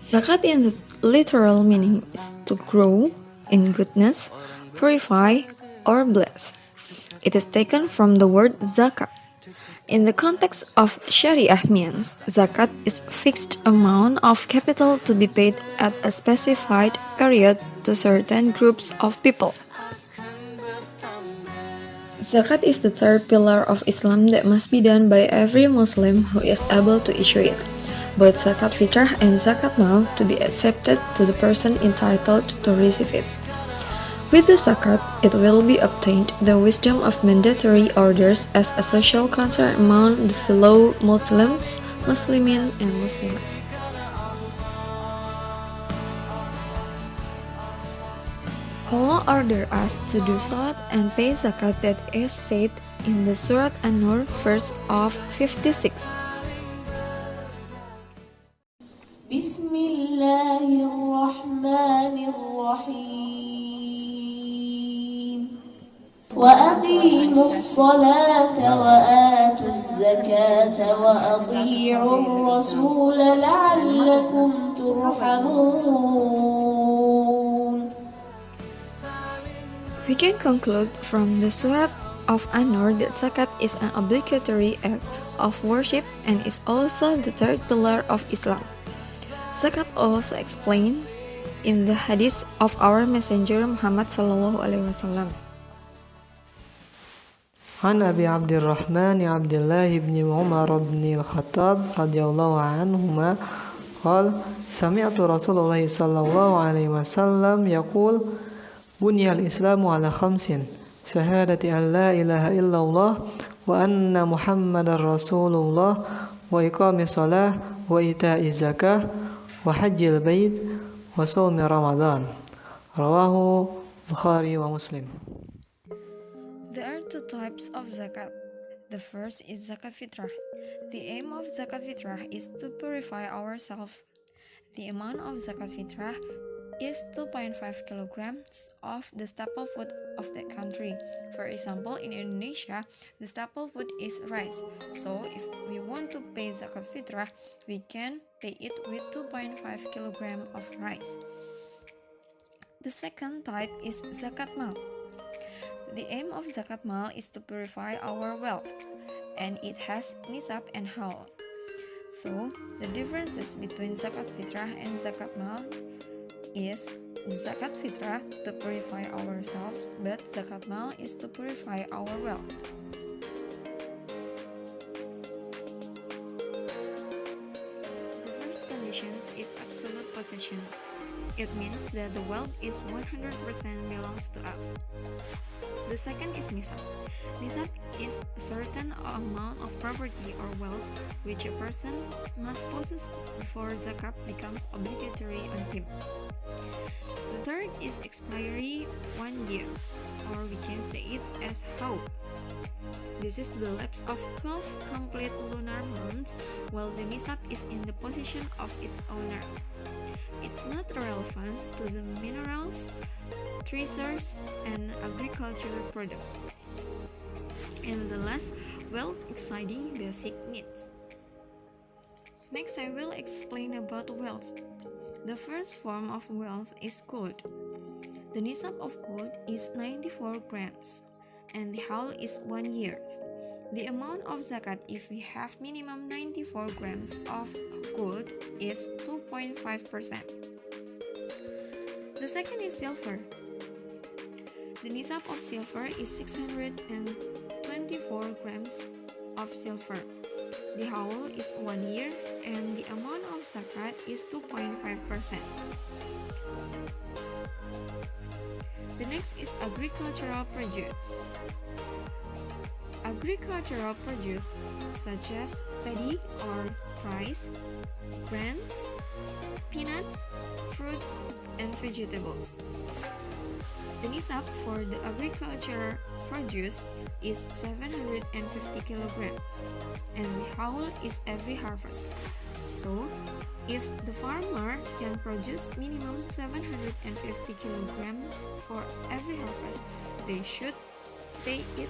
Zakat in the literal meaning is to grow in goodness, purify, or bless. It is taken from the word zakat. In the context of Sharia means, zakat is fixed amount of capital to be paid at a specified period to certain groups of people. Zakat is the third pillar of Islam that must be done by every Muslim who is able to issue it. Both zakat fitrah and zakat mal to be accepted to the person entitled to receive it. With the zakat, it will be obtained the wisdom of mandatory orders as a social concern among the fellow Muslims, Muslimin, and Muslimat. Allah ordered us to do salat and pay zakat that is said in the Surat An-Nur verse of 56. بسم الله الرحمن الرحيم وأقيموا الصلاة وآتوا الزكاة وأطيعوا الرسول لعلكم ترحمون. We can conclude from the Surat of An-Nur that zakat is an obligatory act of worship and is also the third pillar of Islam. Zakat also explained in the hadith of our Messenger Muhammad SAW. عن أبي عبد الرحمن عبد الله بن عمر بن الخطاب رضي الله عنهما قال سمعت رسول الله صلى الله عليه وسلم يقول بني الإسلام على خمس شهادة أن لا إله إلا الله وأن محمد رسول الله وإقام الصلاة وإيتاء الزكاة وحج البيت وصوم رمضان رواه البخاري ومسلم. There are two types of zakat. The first is zakat fitrah. The aim of zakat fitrah is to purify ourselves. The amount of zakat fitrah is 2.5 kilograms of the staple food of that country. For example, in Indonesia, the staple food is rice. So, if we want to pay zakat fitrah, we can pay it with 2.5 kilograms of rice. The second type is zakat mal. The aim of zakat mal is to purify our wealth, and it has nisab and haul. So, the differences between zakat fitrah and zakat mal is the zakat fitrah to purify ourselves, but zakat mal is to purify our wealth. The first condition is absolute possession. It means that the wealth is 100% belongs to us. The second is nisab. Nisab is a certain amount of property or wealth which a person must possess before zakat becomes obligatory on him. The third is expiry 1 year, or we can say it as haul. This is the lapse of 12 complete lunar months while the nisab is in the possession of its owner. It's not relevant to the minerals, treasures, and agricultural product. And the last, wealth exceeding basic needs. Next, I will explain about wealth. The first form of wealth is gold. The nisab of gold is 94 grams, and the haul is 1 year. The amount of zakat if we have minimum 94 grams of gold is 2.5%. The second is silver. The nisab of silver is 624 grams of silver. The haul is 1 year and the amount of zakat is 2.5%. The next is agricultural produce. Agricultural produce such as paddy or rice, grains, peanuts, fruits, and vegetables. The nisab for the agricultural produce is 750 kilograms, and the haul is every harvest. So, if the farmer can produce minimum 750 kilograms for every harvest, they should pay it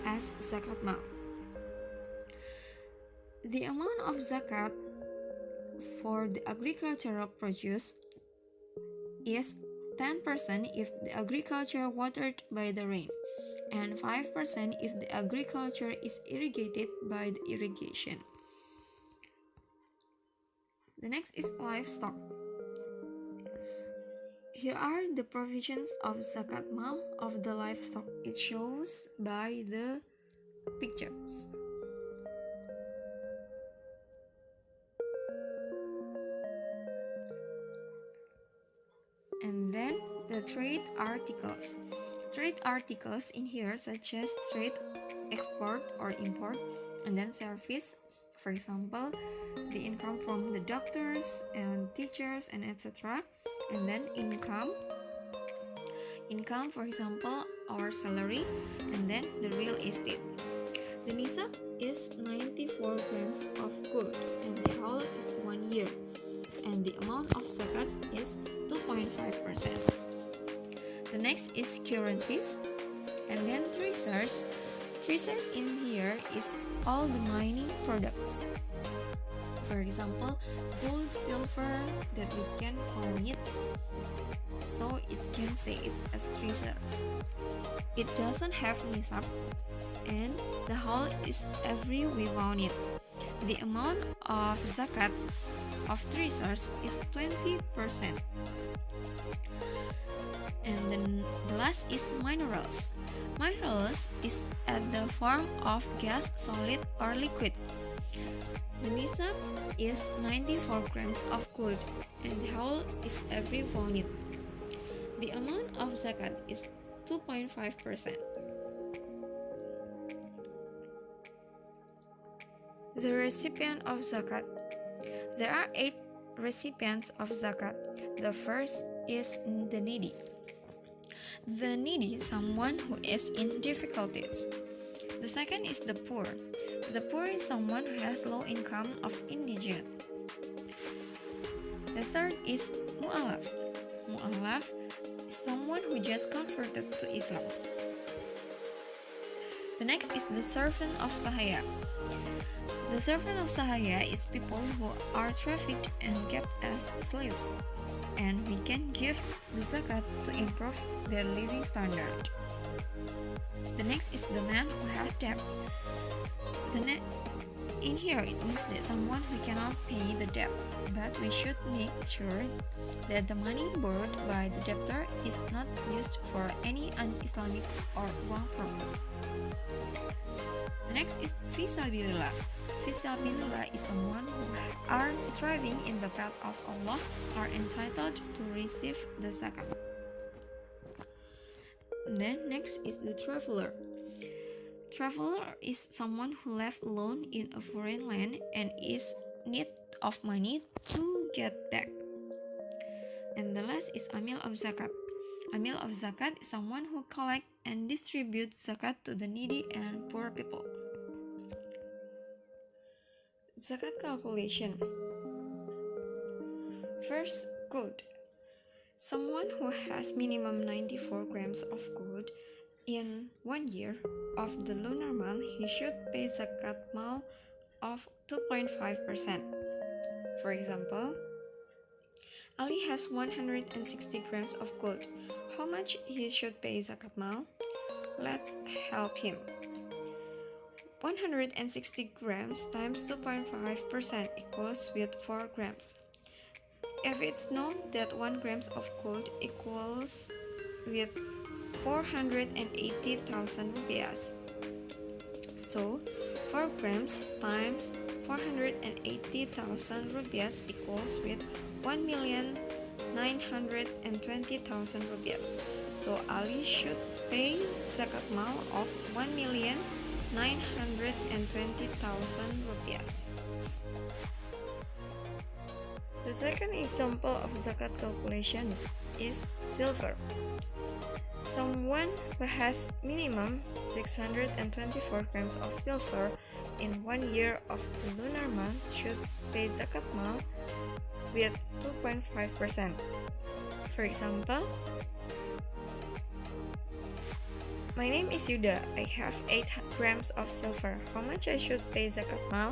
as zakat mal. The amount of zakat for the agricultural produce is 10% if the agriculture watered by the rain, and 5% if the agriculture is irrigated by the irrigation. The next is livestock. Here are the provisions of zakat mal of the livestock. It shows by the pictures. And then the trade articles. Trade articles in here such as trade export or import, and then service, for example, the income from the doctors and teachers and etc. And then income, for example, our salary, and then the real estate. The nisab is 94 grams of gold, and the haul is 1 year, and the amount of zakat is 2.5%. The next is currencies, and then treasures. Treasures in here is all the mining products. For example, gold, silver that we can find it, so it can say it as treasures. It doesn't have nisab, and the haul is every we found it. The amount of zakat of treasures is 20%. And then the last is minerals. Minerals is at the form of gas, solid, or liquid. The nisab is 94 grams of gold, and the haul is every unit. The amount of zakat is 2.5%. The recipient of zakat. There are 8 recipients of zakat. The first is the needy. The needy, someone who is in difficulties. The second is the poor. The poor is someone who has low income of indigent. The third is mu'alaf. Mu'alaf is someone who just converted to Islam. The next is the servant of sahaya. The servant of sahaya is people who are trafficked and kept as slaves, and we can give the zakat to improve their living standard. The next is the man who has debt. In here it means that someone who cannot pay the debt, but we should make sure that the money borrowed by the debtor is not used for any un-Islamic or wrong purpose. The next is fisabilillah. Fisabilillah is someone who are striving in the path of Allah are entitled to receive the zakat. Then next is the traveler. Traveler is someone who left alone in a foreign land and is in need of money to get back. And the last is amil of zakat. Amil of zakat is someone who collect and distributes zakat to the needy and poor people. Zakat calculation. First, gold. Someone who has minimum 94 grams of gold in 1 year of the lunar month, he should pay zakat mal of 2.5%. For example, Ali has 160 grams of gold. How much he should pay zakat mal? Let's help him. 160 grams times 2.5% equals with 4 grams. If it's known that 1 grams of gold equals with 480,000 rupiahs, so 4 grams times 480,000 rupiahs equals with 1,920,000 rupiahs. So Ali should pay zakat mal of 1,920,000 rupiahs. The second example of zakat calculation is silver. Someone who has minimum 624 grams of silver in 1 year of the lunar month should pay zakat mal with 2.5%. For example, my name is Yuda. I have 8 grams of silver. How much I should pay zakat mal?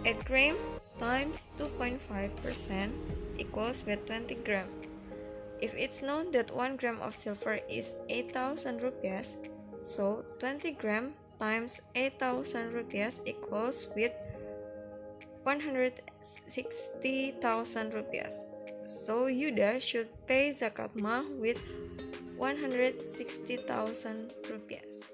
8 grams times 2.5% equals with 20 gram. If it's known that 1 gram of silver is 8,000 rupees, so 20 gram times 8,000 rupees equals with 160,000 rupees. So Yuda should pay zakat mah with 160,000 rupees.